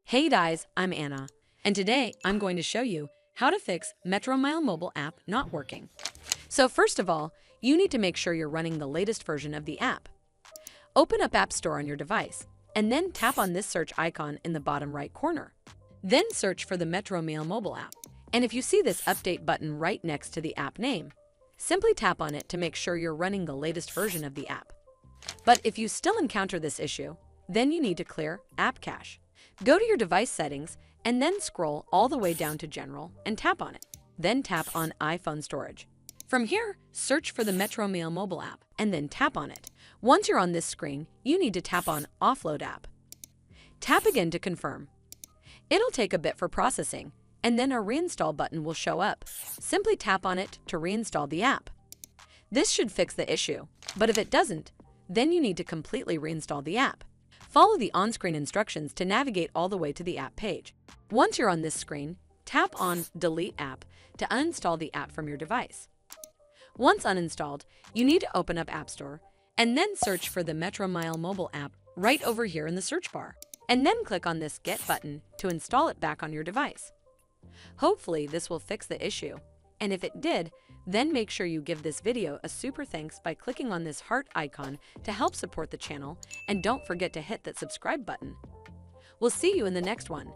Hey guys, I'm Anna, and today I'm going to show you how to fix Metromile mobile app not working. So first of all, you need to make sure you're running the latest version of the app. Open up App Store on your device, and then tap on this search icon in the bottom right corner. Then search for the Metromile mobile app, and if you see this update button right next to the app name, simply tap on it to make sure you're running the latest version of the app. But if you still encounter this issue, then you need to clear App Cache. Go to your device settings and then scroll all the way down to General and tap on it. Then tap on iPhone Storage. From here, search for the Metromile mobile app and then tap on it. Once you're on this screen, you need to tap on Offload App. Tap again to confirm. It'll take a bit for processing, and then a reinstall button will show up. Simply tap on it to reinstall the app. This should fix the issue, but if it doesn't, then you need to completely reinstall the app. Follow the on-screen instructions to navigate all the way to the app page. Once you're on this screen, tap on Delete App to uninstall the app from your device. Once uninstalled, you need to open up App Store and then search for the Metromile mobile app right over here in the search bar, and then click on this Get button to install it back on your device. Hopefully this will fix the issue, and if it did, then make sure you give this video a super thanks by clicking on this heart icon to help support the channel, and don't forget to hit that subscribe button. We'll see you in the next one.